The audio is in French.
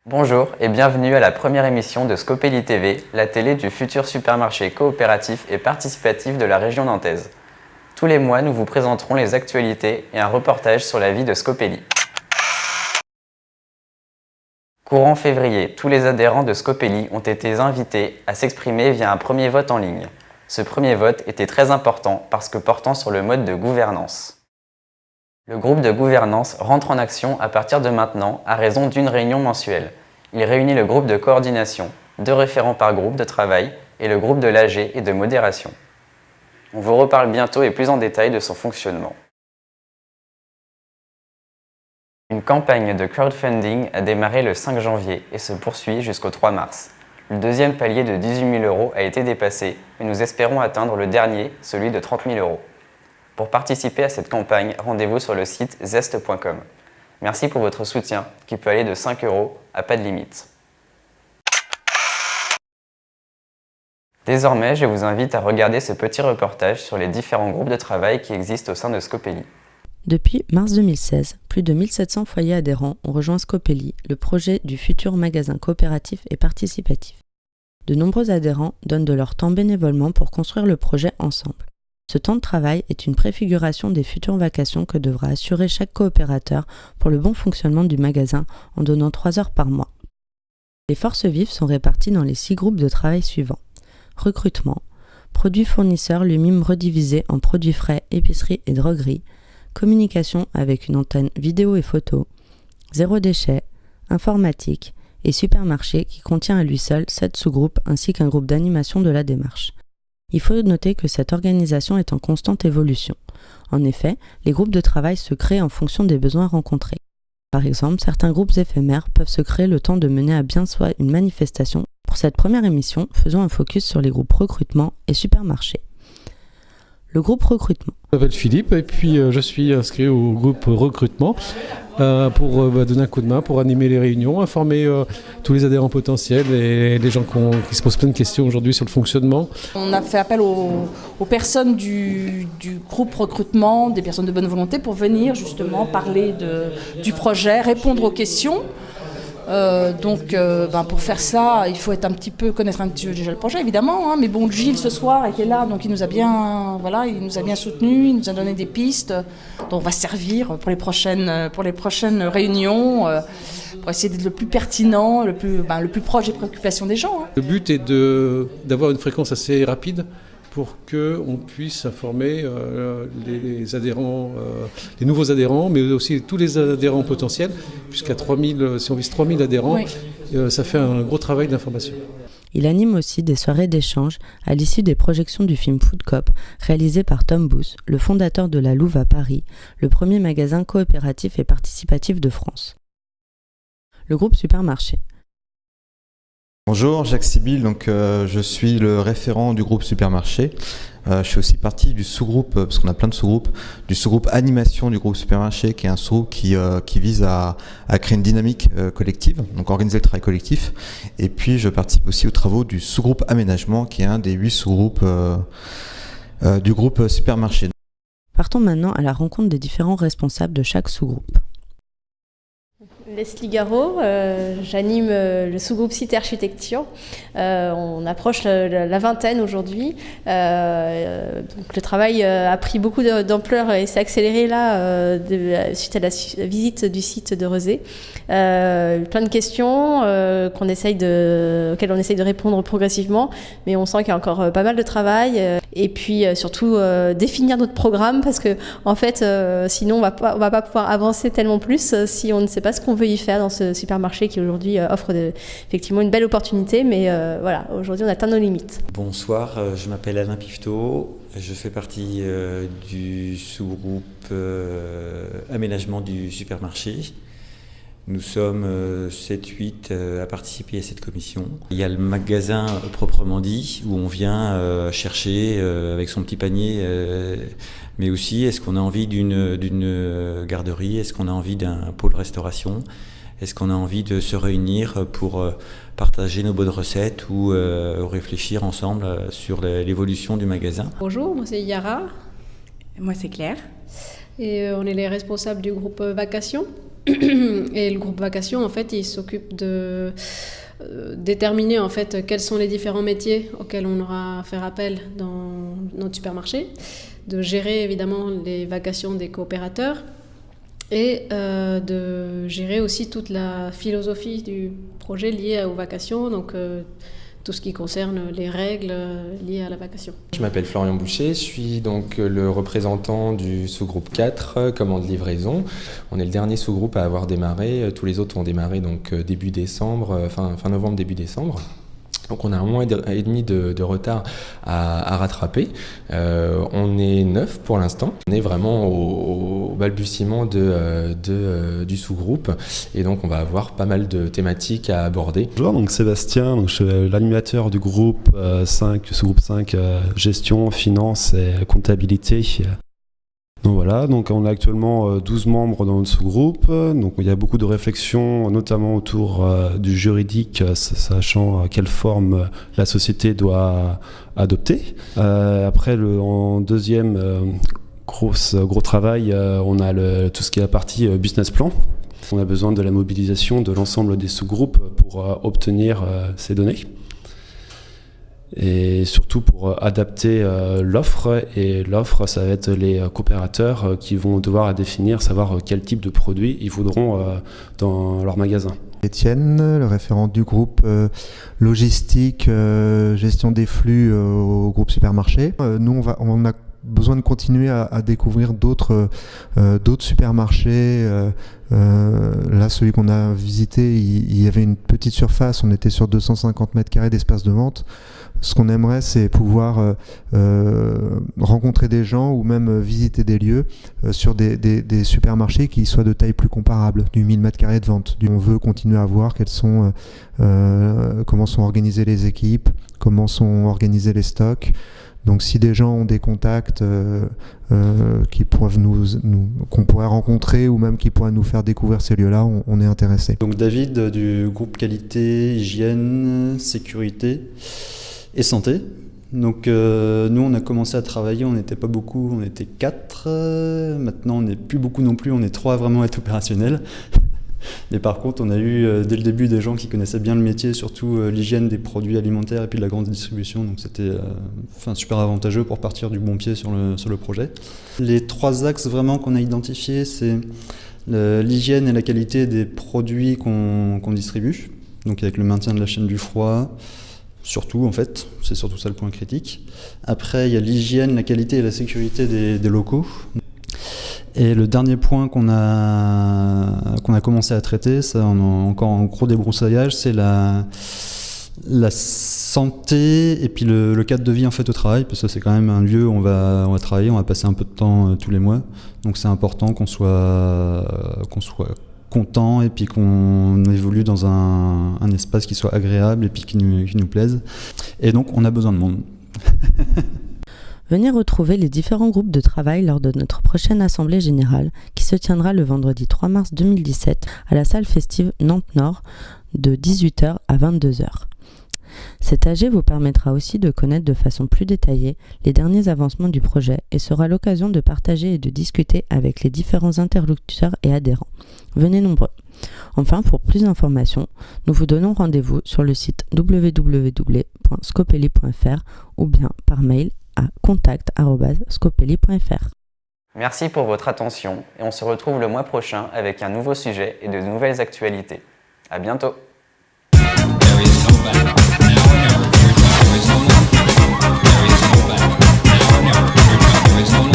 Bonjour et bienvenue à la première émission de Scopely TV, la télé du futur supermarché coopératif et participatif de la région nantaise. Tous les mois, nous vous présenterons les actualités et un reportage sur la vie de Scopely. Courant février, tous les adhérents de Scopely ont été invités à s'exprimer via un premier vote en ligne. Ce premier vote était très important parce que portant sur le mode de gouvernance. Le groupe de gouvernance rentre en action à partir de maintenant à raison d'une réunion mensuelle. Il réunit le groupe de coordination, 2 référents par groupe de travail et le groupe de l'AG et de modération. On vous reparle bientôt et plus en détail de son fonctionnement. Une campagne de crowdfunding a démarré le 5 janvier et se poursuit jusqu'au 3 mars. Le deuxième palier de 18 000 € a été dépassé, mais nous espérons atteindre le dernier, celui de 30 000 €. Pour participer à cette campagne, rendez-vous sur le site zest.com. Merci pour votre soutien, qui peut aller de 5 € à pas de limite. Désormais, je vous invite à regarder ce petit reportage sur les différents groupes de travail qui existent au sein de Scopely. Depuis mars 2016, plus de 1700 foyers adhérents ont rejoint Scopely, le projet du futur magasin coopératif et participatif. De nombreux adhérents donnent de leur temps bénévolement pour construire le projet ensemble. Ce temps de travail est une préfiguration des futures vacations que devra assurer chaque coopérateur pour le bon fonctionnement du magasin en donnant 3 heures par mois. Les forces vives sont réparties dans les 6 groupes de travail suivants. Recrutement, produits fournisseurs lui-même redivisés en produits frais, épicerie et droguerie, communication avec une antenne vidéo et photo, zéro déchet, informatique et supermarché qui contient à lui seul 7 sous-groupes ainsi qu'un groupe d'animation de la démarche. Il faut noter que cette organisation est en constante évolution. En effet, les groupes de travail se créent en fonction des besoins rencontrés. Par exemple, certains groupes éphémères peuvent se créer le temps de mener à bien soit une manifestation. Pour cette première émission, faisons un focus sur les groupes recrutement et supermarché. Le groupe recrutement. Je m'appelle Philippe et puis je suis inscrit au groupe recrutement pour donner un coup de main, pour animer les réunions, informer tous les adhérents potentiels et les gens qui se posent plein de questions aujourd'hui sur le fonctionnement. On a fait appel aux personnes du groupe recrutement, des personnes de bonne volonté pour venir justement parler du projet, répondre aux questions. Pour faire ça, il faut connaître un petit peu déjà le projet évidemment, hein, mais bon, Gilles ce soir était là, donc il nous a bien soutenus, il nous a donné des pistes dont on va servir pour les prochaines réunions, pour essayer d'être le plus pertinent, le plus proche des préoccupations des gens. Hein. Le but est d'avoir une fréquence assez rapide pour qu'on puisse informer les adhérents, les nouveaux adhérents, mais aussi tous les adhérents potentiels, puisqu'à 3000, si on vise 3000 adhérents, oui. Ça fait un gros travail d'information. Il anime aussi des soirées d'échange à l'issue des projections du film Food Coop, réalisé par Tom Booth, le fondateur de la Louve à Paris, le premier magasin coopératif et participatif de France. Le groupe supermarché. Bonjour, Jacques Sibyl, je suis le référent du groupe supermarché. Je fais aussi partie du sous-groupe, parce qu'on a plein de sous-groupes, du sous-groupe animation du groupe supermarché, qui est un sous-groupe qui vise à créer une dynamique collective, donc organiser le travail collectif. Et puis je participe aussi aux travaux du sous-groupe aménagement, qui est un des 8 sous-groupes du groupe supermarché. Partons maintenant à la rencontre des différents responsables de chaque sous-groupe. Leslie Garot, j'anime le sous-groupe Cité Architecture. On approche la vingtaine aujourd'hui. Donc le travail a pris beaucoup d'ampleur et s'est accéléré là suite à la visite du site de Rezé. Plein de questions auxquelles on essaye de répondre progressivement, mais on sent qu'il y a encore pas mal de travail. Et puis surtout définir notre programme parce que en fait, sinon on va pas pouvoir avancer tellement plus si on ne sait pas ce qu'on veut y faire dans ce supermarché qui aujourd'hui offre effectivement une belle opportunité, mais voilà, aujourd'hui on atteint nos limites. Bonsoir, je m'appelle Alain Pifteau, je fais partie du sous-groupe aménagement du supermarché. Nous sommes 7-8 à participer à cette commission. Il y a le magasin proprement dit, où on vient chercher avec son petit panier, mais aussi est-ce qu'on a envie d'une garderie, est-ce qu'on a envie d'un pôle restauration, est-ce qu'on a envie de se réunir pour partager nos bonnes recettes ou réfléchir ensemble sur l'évolution du magasin. Bonjour, moi c'est Yara. Moi c'est Claire. Et on est les responsables du groupe Vacations. Et le groupe Vacation, en fait, il s'occupe de déterminer en fait quels sont les différents métiers auxquels on aura à faire appel dans notre supermarché, de gérer évidemment les vacations des coopérateurs et de gérer aussi toute la philosophie du projet liée aux vacations, donc tout ce qui concerne les règles liées à la vacation. Je m'appelle Florian Boucher, je suis donc le représentant du sous-groupe 4, commande livraison. On est le dernier sous-groupe à avoir démarré, tous les autres ont démarré donc début décembre, fin novembre, début décembre. Donc on a un mois et demi de retard à rattraper. On est 9 pour l'instant. On est vraiment au balbutiement du sous-groupe et donc on va avoir pas mal de thématiques à aborder. Bonjour, donc Sébastien, donc je suis l'animateur du groupe 5, sous-groupe 5, gestion, finance et comptabilité. Donc voilà, donc on a actuellement 12 membres dans notre sous-groupe, donc il y a beaucoup de réflexions, notamment autour du juridique, sachant quelle forme la société doit adopter. Après, en deuxième gros travail, on a tout ce qui est la partie business plan. On a besoin de la mobilisation de l'ensemble des sous-groupes pour obtenir ces données. Et surtout pour adapter l'offre. Et l'offre, ça va être les coopérateurs qui vont devoir définir, savoir quel type de produits ils voudront dans leur magasin. Étienne, le référent du groupe logistique, gestion des flux au groupe supermarché. Nous, on a besoin de continuer à découvrir d'autres supermarchés. Là, celui qu'on a visité, il y avait une petite surface, on était sur 250 mètres carrés d'espace de vente. Ce qu'on aimerait, c'est pouvoir rencontrer des gens ou même visiter des lieux sur des supermarchés qui soient de taille plus comparable, du 1000 mètres carrés de vente. On veut continuer à voir comment sont organisées les équipes, comment sont organisés les stocks. Donc si des gens ont des contacts qu'on pourrait rencontrer ou même qui pourraient nous faire découvrir ces lieux-là, on est intéressé. Donc David du groupe qualité, hygiène, sécurité et santé. Donc nous on a commencé à travailler, on n'était pas beaucoup, on était 4. Maintenant on n'est plus beaucoup non plus, on est 3 à vraiment être opérationnels. Et par contre, on a eu dès le début des gens qui connaissaient bien le métier, surtout l'hygiène des produits alimentaires et puis de la grande distribution. Donc c'était super avantageux pour partir du bon pied sur le projet. Les 3 axes vraiment qu'on a identifiés, c'est l'hygiène et la qualité des produits qu'on distribue. Donc avec le maintien de la chaîne du froid, surtout en fait, c'est surtout ça le point critique. Après, il y a l'hygiène, la qualité et la sécurité des locaux. Et le dernier point qu'on a commencé à traiter, ça on a encore en gros débroussaillage, c'est la santé et puis le cadre de vie en fait au travail, parce que c'est quand même un lieu où on va travailler, on va passer un peu de temps tous les mois, donc c'est important qu'on soit content et puis qu'on évolue dans un espace qui soit agréable et puis qui nous plaise. Et donc on a besoin de monde. Venez retrouver les différents groupes de travail lors de notre prochaine Assemblée Générale qui se tiendra le vendredi 3 mars 2017 à la salle festive Nantes-Nord de 18h à 22h. Cet AG vous permettra aussi de connaître de façon plus détaillée les derniers avancements du projet et sera l'occasion de partager et de discuter avec les différents interlocuteurs et adhérents. Venez nombreux. Enfin, pour plus d'informations, nous vous donnons rendez-vous sur le site www.scopeli.fr ou bien par mail à contact@scopeli.fr. Merci pour votre attention et on se retrouve le mois prochain avec un nouveau sujet et de nouvelles actualités. À bientôt. There is no back. Now or never. There is no